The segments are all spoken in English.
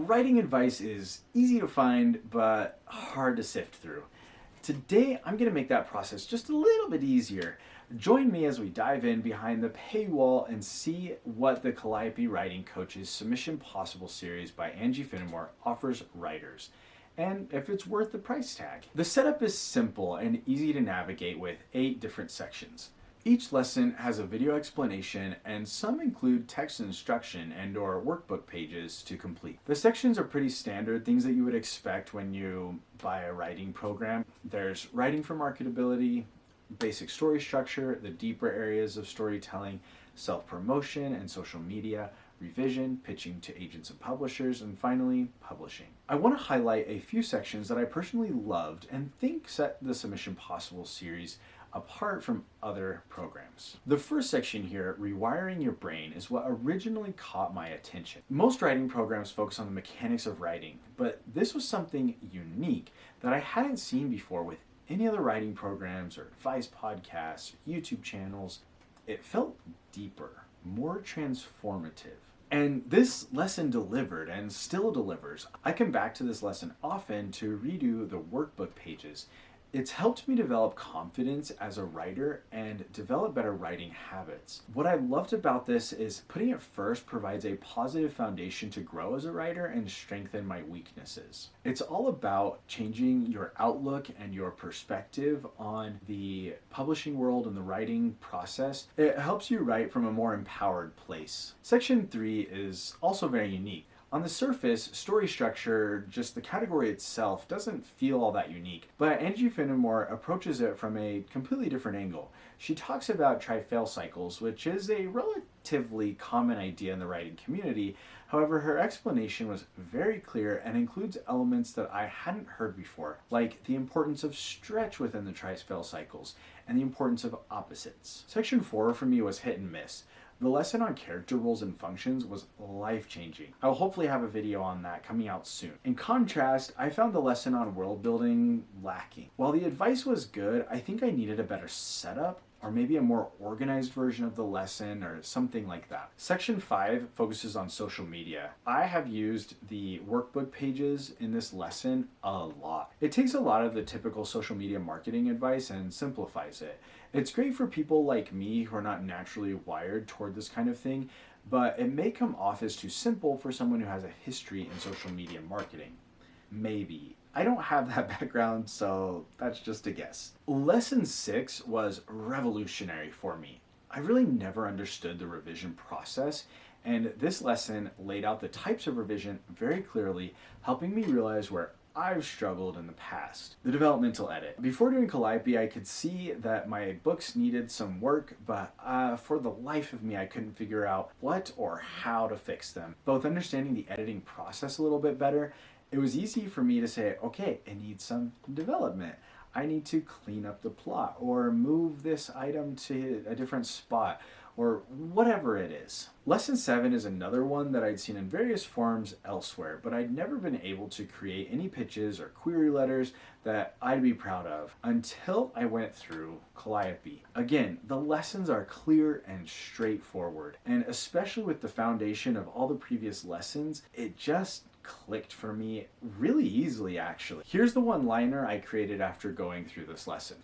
Writing advice is easy to find, but hard to sift through. Today, I'm going to make that process just a little bit easier. Join me as we dive in behind the paywall and see what the Calliope Writing Coach's Submission Possible series by Angie Fenimore offers writers, and if it's worth the price tag. The setup is simple and easy to navigate with 8 different sections. Each lesson has a video explanation, and some include text instruction and/or workbook pages to complete. The sections are pretty standard, things that you would expect when you buy a writing program. There's writing for marketability, basic story structure, the deeper areas of storytelling, self-promotion and social media, revision, pitching to agents and publishers, and finally, publishing. I want to highlight a few sections that I personally loved and think set the Submission Possible series apart from other programs. The first section here, Rewiring Your Brain, is what originally caught my attention. Most writing programs focus on the mechanics of writing, but this was something unique that I hadn't seen before with any other writing programs or advice podcasts, YouTube channels. It felt deeper, more transformative. And this lesson delivered and still delivers. I come back to this lesson often to redo the workbook pages. It's helped me develop confidence as a writer and develop better writing habits. What I loved about this is putting it first provides a positive foundation to grow as a writer and strengthen my weaknesses. It's all about changing your outlook and your perspective on the publishing world and the writing process. It helps you write from a more empowered place. Section 3 is also very unique. On the surface, story structure, just the category itself, doesn't feel all that unique, but Angie Fenimore approaches it from a completely different angle. She talks about try-fail cycles, which is a relatively common idea in the writing community. However, her explanation was very clear and includes elements that I hadn't heard before, like the importance of stretch within the try-fail cycles and the importance of opposites. Section 4 for me was hit and miss. The lesson on character roles and functions was life-changing. I will hopefully have a video on that coming out soon. In contrast, I found the lesson on world building lacking. While the advice was good, I think I needed a better setup, or maybe a more organized version of the lesson or something like that. Section 5 focuses on social media. I have used the workbook pages in this lesson a lot. It takes a lot of the typical social media marketing advice and simplifies it. It's great for people like me who are not naturally wired toward this kind of thing, but it may come off as too simple for someone who has a history in social media marketing. Maybe. I don't have that background, so that's just a guess. Lesson 6 was revolutionary for me. I really never understood the revision process, and this lesson laid out the types of revision very clearly, helping me realize where I've struggled in the past. The developmental edit. Before doing Calliope, I could see that my books needed some work, but for the life of me, I couldn't figure out what or how to fix them. Both understanding the editing process a little bit better, it was easy for me to say, okay, it needs some development. I need to clean up the plot or move this item to a different spot or whatever it is. Lesson 7 is another one that I'd seen in various forms elsewhere, but I'd never been able to create any pitches or query letters that I'd be proud of until I went through Calliope. Again, the lessons are clear and straightforward, and especially with the foundation of all the previous lessons, it just clicked for me really easily, actually. Here's the one-liner I created after going through this lesson.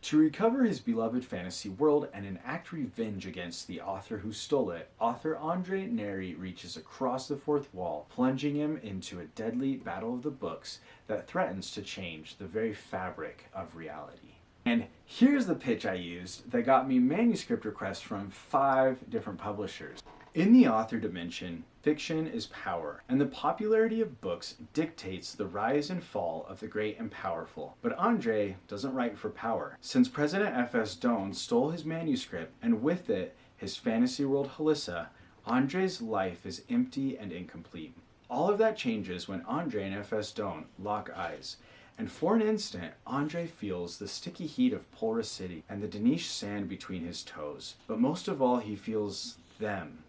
To recover his beloved fantasy world and enact revenge against the author who stole it, author Andre Neri reaches across the fourth wall, plunging him into a deadly battle of the books that threatens to change the very fabric of reality. And here's the pitch I used that got me manuscript requests from 5 different publishers. In the author dimension, fiction is power, and the popularity of books dictates the rise and fall of the great and powerful. But Andre doesn't write for power. Since President F.S. Doane stole his manuscript, and with it, his fantasy world Halissa, Andre's life is empty and incomplete. All of that changes when Andre and F.S. Doane lock eyes. And for an instant, Andre feels the sticky heat of Polra City and the Danish sand between his toes. But most of all, he feels them.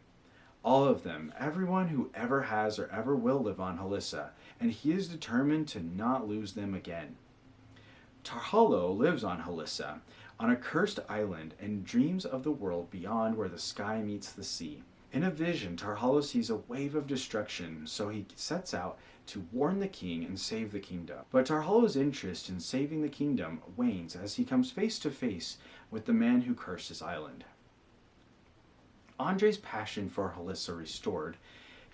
All of them, everyone who ever has or ever will live on Halissa, and he is determined to not lose them again. Tarhalo lives on Halissa, on a cursed island, and dreams of the world beyond where the sky meets the sea. In a vision, Tarhalo sees a wave of destruction, so he sets out to warn the king and save the kingdom. But Tarhalo's interest in saving the kingdom wanes as he comes face to face with the man who cursed his island. Andre's passion for Halissa restored,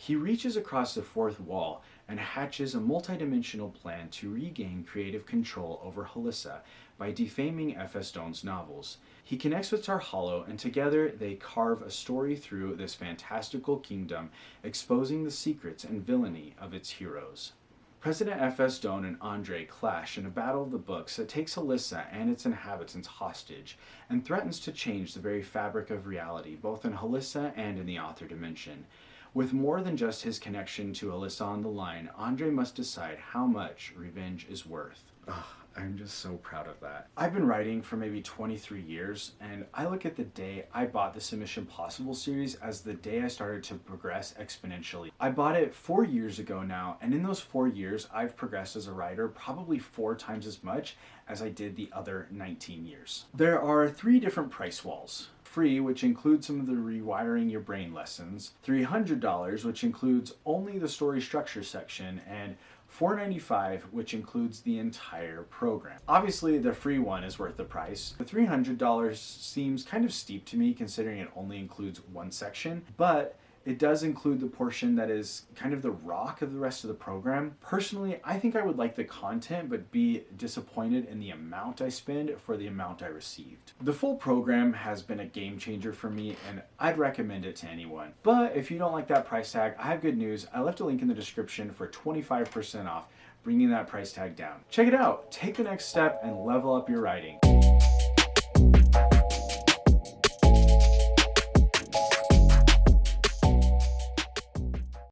he reaches across the fourth wall and hatches a multidimensional plan to regain creative control over Halissa by defaming F.S. Doan's novels. He connects with Tarhalo, and together they carve a story through this fantastical kingdom, exposing the secrets and villainy of its heroes. President F.S. Doan and Andre clash in a battle of the books that takes Halissa and its inhabitants hostage and threatens to change the very fabric of reality, both in Halissa and in the author dimension. With more than just his connection to Halissa on the line, Andre must decide how much revenge is worth. Ugh, I'm just so proud of that. I've been writing for maybe 23 years, and I look at the day I bought the Submission Possible series as the day I started to progress exponentially. I bought it 4 years ago now, and in those 4 years, I've progressed as a writer probably 4 times as much as I did the other 19 years. There are 3 different price walls. Free, which includes some of the rewiring your brain lessons, $300, which includes only the story structure section, and $495, which includes the entire program. Obviously, the free one is worth the price. The $300 seems kind of steep to me considering it only includes one section, but it does include the portion that is kind of the rock of the rest of the program. Personally, I think I would like the content, but be disappointed in the amount I spend for the amount I received. The full program has been a game changer for me, and I'd recommend it to anyone. But if you don't like that price tag, I have good news. I left a link in the description for 25% off, bringing that price tag down. Check it out. Take the next step and level up your writing.